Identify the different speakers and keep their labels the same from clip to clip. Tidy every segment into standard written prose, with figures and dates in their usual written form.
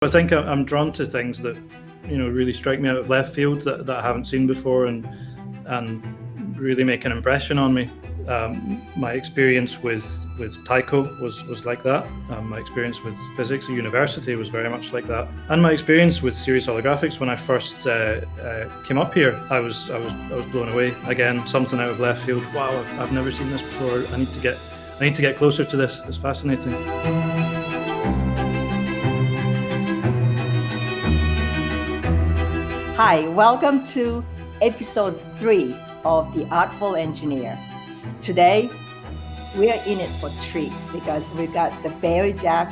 Speaker 1: I think I'm drawn to things that, really strike me out of left field that I haven't seen before and really make an impression on me. My experience with Taiko was like that. My experience with physics at university was very much like that. And my experience with series holographics when I first came up here, I was blown away. Again, something out of left field. Wow, I've never seen this before. I need to get closer to this. It's fascinating.
Speaker 2: Hi, welcome to episode 3 of the Artful Engineer. Today, we are in it for a treat because we've got the Barry Jack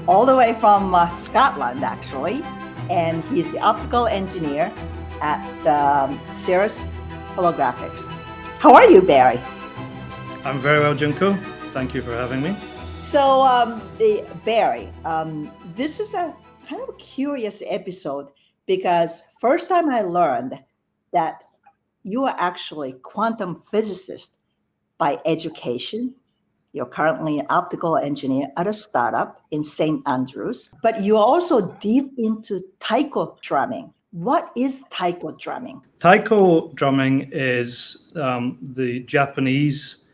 Speaker 2: all the way from Scotland, actually, and he's the optical engineer at Cirrus Holographics. How are you, Barry?
Speaker 1: I'm very well, Junko. Thank you for having me.
Speaker 2: So, Barry, this is a kind of a curious episode because first time I learned that you are actually quantum physicist by education. You're currently an optical engineer at a startup in St. Andrews, but you're also deep into taiko drumming. What is taiko drumming?
Speaker 1: Taiko drumming is the Japanese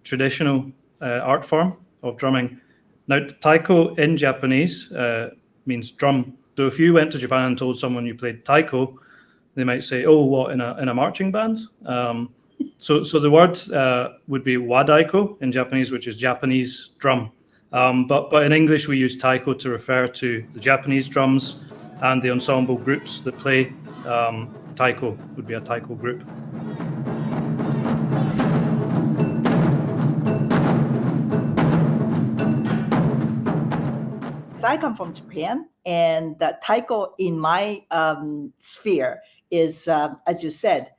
Speaker 1: traditional art form of drumming. Now, taiko in Japanese means drum. So if you went to Japan and told someone you played taiko, they might say, "Oh, what, in a marching band?" So the word would be wadaiko in Japanese, which is Japanese drum. But in English, we use taiko to refer to the Japanese drums and the ensemble groups that play taiko would be a taiko group.
Speaker 2: So I come from Japan, and the taiko in my sphere is, as you said,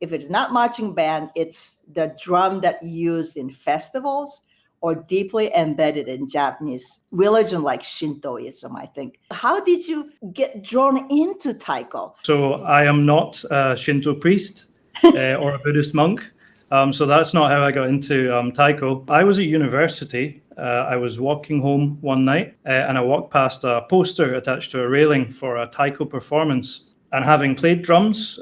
Speaker 2: if it is not marching band, it's the drum that you use in festivals or deeply embedded in Japanese religion like Shintoism, I think. How did you get drawn into taiko?
Speaker 1: So I am not a Shinto priest or a Buddhist monk. So that's not how I got into taiko. I was at university. I was walking home one night and I walked past a poster attached to a railing for a taiko performance. And having played drums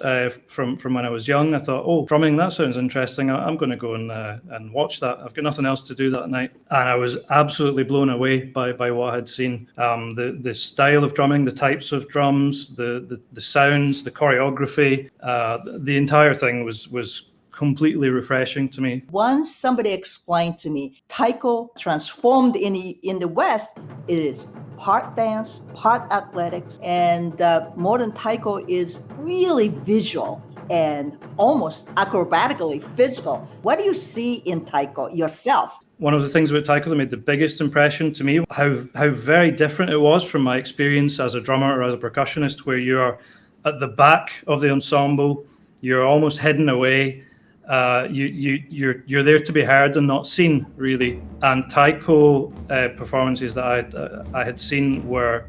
Speaker 1: from when I was young, I thought, oh, drumming, that sounds interesting. I'm going to go and watch that. I've got nothing else to do that night. And I was absolutely blown away by what I had seen. The style of drumming, the types of drums, the sounds, the choreography, the entire thing was completely refreshing to me.
Speaker 2: Once somebody explained to me, taiko transformed in the West, it is part dance, part athletics, and modern taiko is really visual and almost acrobatically physical. What do you see in taiko yourself?
Speaker 1: One of the things about taiko that made the biggest impression to me, how very different it was from my experience as a drummer or as a percussionist, where you are at the back of the ensemble, you're almost hidden away. You're there to be heard and not seen, really. And taiko performances that I had seen were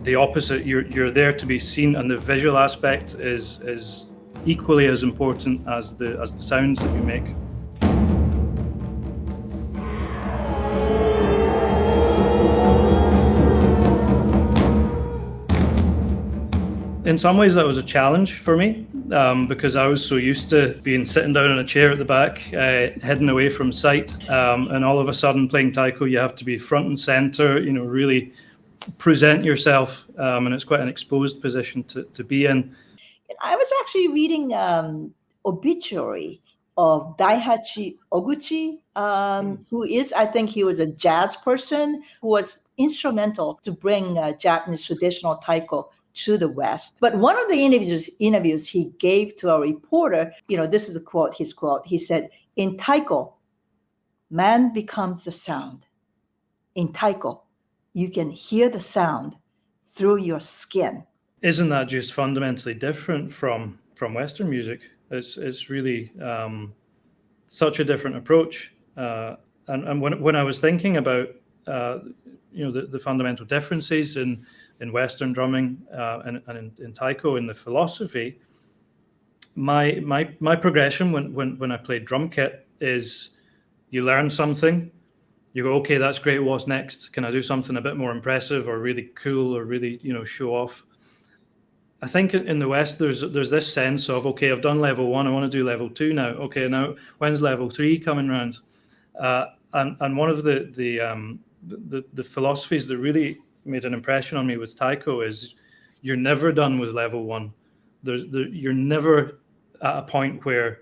Speaker 1: the opposite. You're there to be seen, and the visual aspect is equally as important as the sounds that you make. In some ways, that was a challenge for me because I was so used to being sitting down in a chair at the back, hidden away from sight, and all of a sudden playing taiko, you have to be front and center, really present yourself, and it's quite an exposed position to be in.
Speaker 2: I was actually reading obituary of Daihachi Oguchi, who is, I think he was a jazz person who was instrumental to bring Japanese traditional taiko to the West. But one of the interviews he gave to a reporter, this is his quote, he said, "In taiko, man becomes the sound. In taiko, you can hear the sound through your skin."
Speaker 1: Isn't that just fundamentally different from Western music? It's really such a different approach. And when I was thinking about the fundamental differences in Western drumming and in taiko, in the philosophy, my progression when I played drum kit is you learn something, You go, okay, that's great. What's next? Can I do something a bit more impressive or really cool or really, show off? I think in the West, there's this sense of, okay, I've done level 1, I want to do level 2 now. Okay, now when's level 3 coming around? And one of the philosophies that really made an impression on me with Taiko is you're never done with level 1. You're never at a point where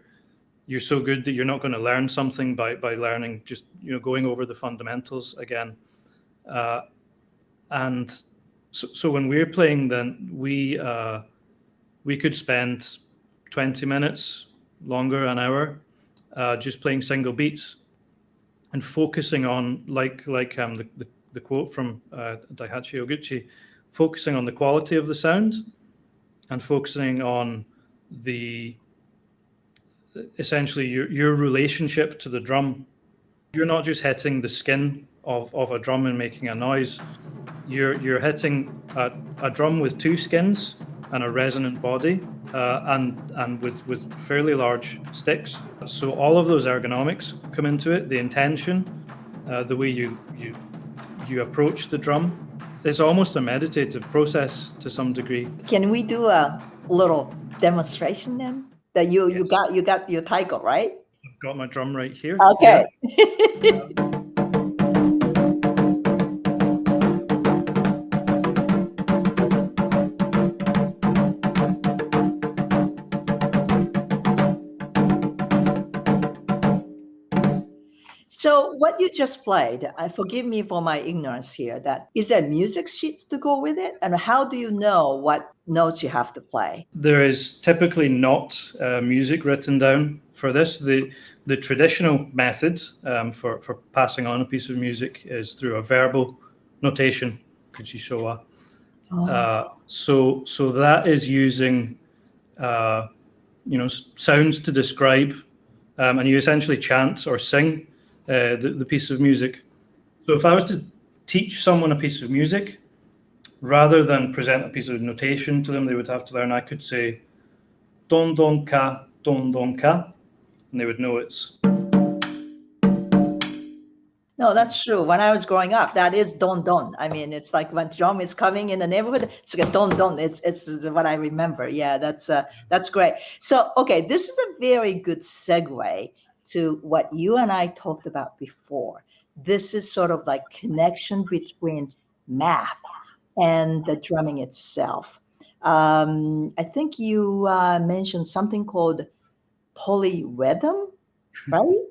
Speaker 1: you're so good that you're not going to learn something by learning, just going over the fundamentals again. And so when we're playing, then we could spend 20 minutes, longer, an hour, just playing single beats and focusing on, like the quote from Daihachi Oguchi, focusing on the quality of the sound and focusing on essentially your relationship to the drum. You're not just hitting the skin of a drum and making a noise. You're hitting a drum with 2 skins and a resonant body, and with fairly large sticks. So all of those ergonomics come into it. The intention, the way you approach the drum, it's almost a meditative process to some degree.
Speaker 2: Can we do a little demonstration then? That you got your Taiko, right?
Speaker 1: I've got my drum right here.
Speaker 2: Okay.
Speaker 1: Yeah.
Speaker 2: So what you just played, forgive me for my ignorance here, is there music sheets to go with it? And how do you know what notes you have to play?
Speaker 1: There is typically not music written down for this. The traditional method for passing on a piece of music is through a verbal notation, kuchishowa. So that is using sounds to describe, and you essentially chant or sing the piece of music. So if I was to teach someone a piece of music, rather than present a piece of notation to them they would have to learn, I could say don don ka, and they would know it's.
Speaker 2: No, that's true. When I was growing up, that is don don. I mean, it's like when drum is coming in the neighborhood, it's like don don. It's what I remember. Yeah, that's great. So, okay, this is a very good segue to what you and I talked about before. This is sort of like connection between math and the drumming itself. I think you mentioned something called polyrhythm, right?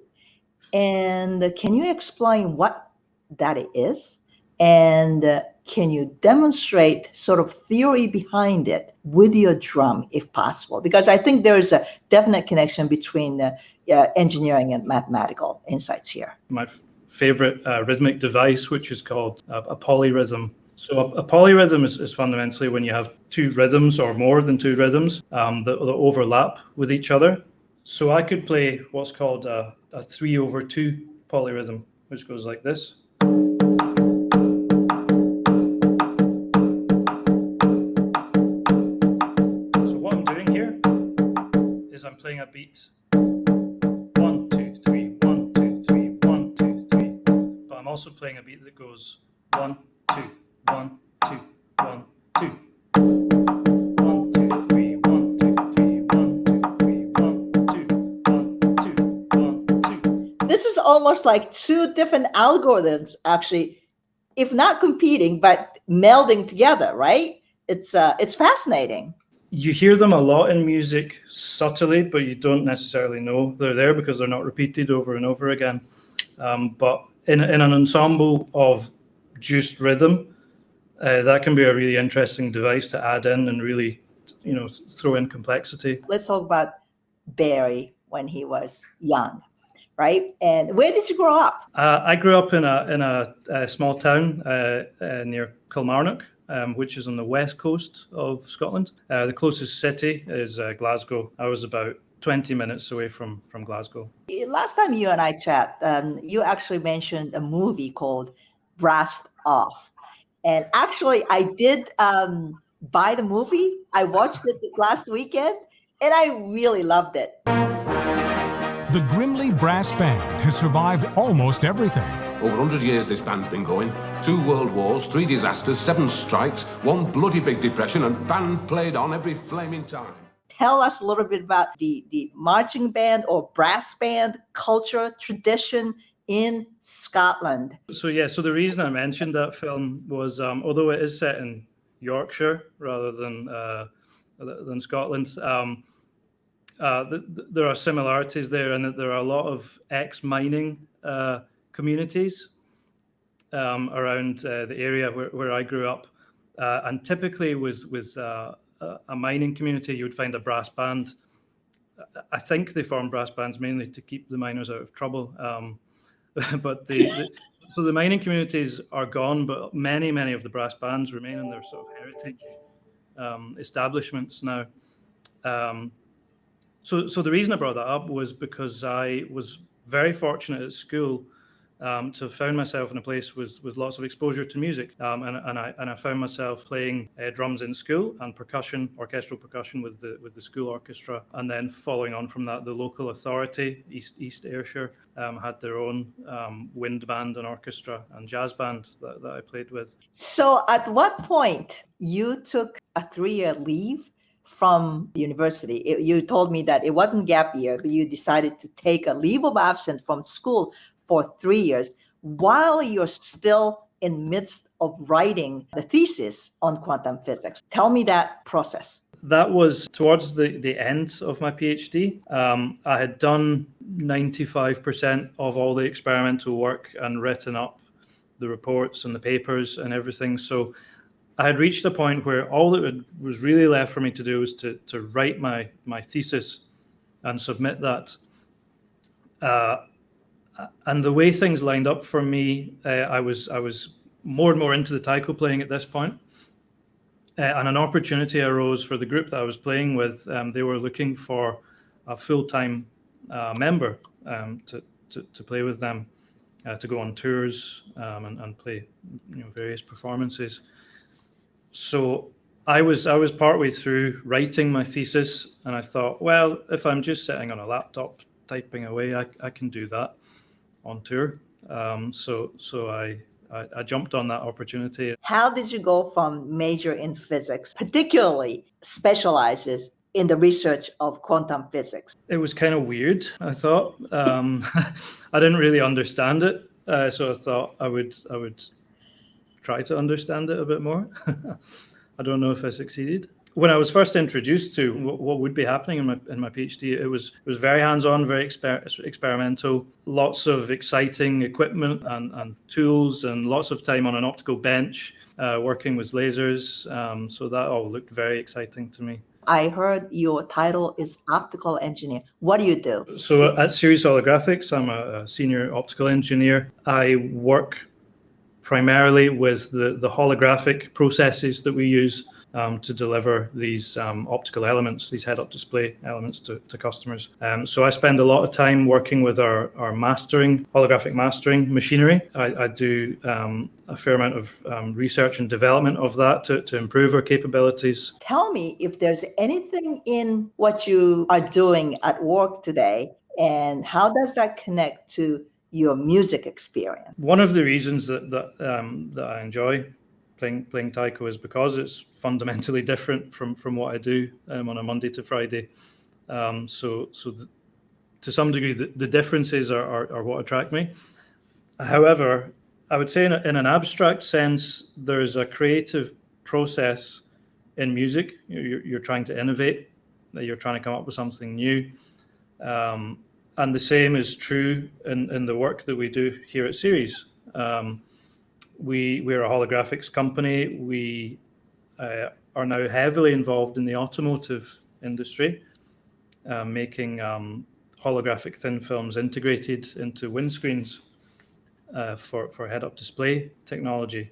Speaker 2: And can you explain what that is? And can you demonstrate sort of theory behind it with your drum, if possible? Because I think there's a definite connection between engineering and mathematical insights here.
Speaker 1: My favorite rhythmic device, which is called a polyrhythm. So a polyrhythm is fundamentally when you have 2 rhythms or more than 2 rhythms that overlap with each other. So I could play what's called a 3/2 polyrhythm, which goes like this. So what I'm doing here is I'm playing a beat 1 2 3 1 2 3 1 2 3, but I'm also playing a beat that goes 1 2 1 2 1 2.
Speaker 2: This is almost like 2 different algorithms, actually, if not competing, but melding together, right? It's fascinating.
Speaker 1: You hear them a lot in music subtly, but you don't necessarily know they're there because they're not repeated over and over again. But in an ensemble of just rhythm, that can be a really interesting device to add in and really, throw in complexity.
Speaker 2: Let's talk about Barry when he was young, right? And where did you grow up?
Speaker 1: I grew up in a small town near Kilmarnock, which is on the west coast of Scotland. The closest city is Glasgow. I was about 20 minutes away from Glasgow.
Speaker 2: Last time you and I chat, you actually mentioned a movie called Brass Off. And actually, I did buy the movie. I watched it last weekend, and I really loved it.
Speaker 3: The Grimley Brass Band has survived almost everything. Over 100 years this band's been going. 2 world wars, 3 disasters, 7 strikes, 1 bloody big depression, and band played on every flaming time.
Speaker 2: Tell us a little bit about the marching band or brass band culture, tradition in Scotland.
Speaker 1: So the reason I mentioned that film was, although it is set in Yorkshire rather than Scotland, there are similarities there, and there are a lot of ex-mining communities around the area where I grew up, and typically with a mining community, you would find a brass band. I think they form brass bands mainly to keep the miners out of trouble. But so the mining communities are gone, but many of the brass bands remain in their sort of heritage establishments now. So the reason I brought that up was because I was very fortunate at school to have found myself in a place with lots of exposure to music, and I found myself playing drums in school and percussion, orchestral percussion with the school orchestra, and then following on from that, the local authority, East Ayrshire, had their own wind band and orchestra and jazz band that I played with.
Speaker 2: So at what point you took a 3-year leave from university? You told me that it wasn't gap year, but you decided to take a leave of absence from school for 3 years while you're still in midst of writing the thesis on quantum physics. Tell me that process.
Speaker 1: That was towards the end of my PhD. I had done 95% of all the experimental work and written up the reports and the papers and everything. So I had reached a point where all that was really left for me to do was to write my thesis and submit that. And the way things lined up for me, I was more and more into the taiko playing at this point. And an opportunity arose for the group that I was playing with. They were looking for a full-time member to play with them, to go on tours and play various performances. So I was partway through writing my thesis, and I thought, well, if I'm just sitting on a laptop typing away, I can do that on tour. So I jumped on that opportunity.
Speaker 2: How did you go from major in physics, particularly specializes in the research of quantum physics?
Speaker 1: It was kind of weird, I thought. I didn't really understand it, so I thought I would try to understand it a bit more. I don't know if I succeeded. When I was first introduced to what would be happening in my PhD, it was very hands-on, very experimental, lots of exciting equipment and tools, and lots of time on an optical bench working with lasers. So that all looked very exciting to me.
Speaker 2: I heard your title is Optical Engineer. What do you do?
Speaker 1: So at Series Holographics, I'm a senior optical engineer. I work primarily with the holographic processes that we use to deliver these optical elements, these head-up display elements to customers. So I spend a lot of time working with our holographic mastering machinery. I do a fair amount of research and development of that to improve our capabilities.
Speaker 2: Tell me if there's anything in what you are doing at work today, and how does that connect to your music experience?
Speaker 1: One of the reasons that I enjoy playing taiko is because it's fundamentally different from what I do on a Monday to Friday. So to some degree, the differences are what attract me. However, I would say in an abstract sense, there's a creative process in music. You're trying to innovate, you're trying to come up with something new. And the same is true in the work that we do here at Series. We're a holographics company. We are now heavily involved in the automotive industry, making holographic thin films integrated into windscreens for head-up display technology.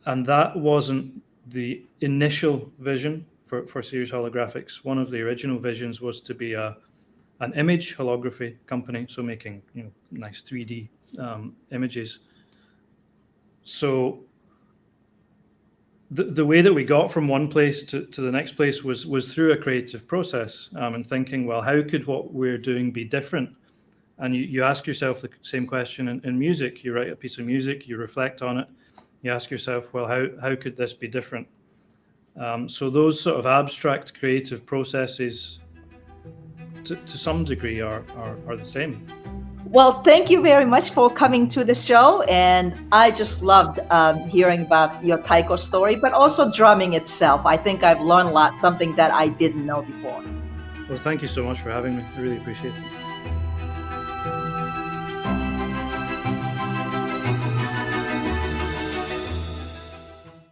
Speaker 1: And that wasn't the initial vision for Series Holographics. One of the original visions was to be an image holography company, so making nice 3D images. So the way that we got from one place to the next place was through a creative process, and thinking, well, how could what we're doing be different? And you ask yourself the same question in music. You write a piece of music, you reflect on it, you ask yourself, well, how could this be different? So those sort of abstract creative processes, to some degree, are the same.
Speaker 2: Well, thank you very much for coming to the show. And I just loved hearing about your taiko story, but also drumming itself. I think I've learned a lot, something that I didn't know before.
Speaker 1: Well, thank you so much for having me. I really appreciate it.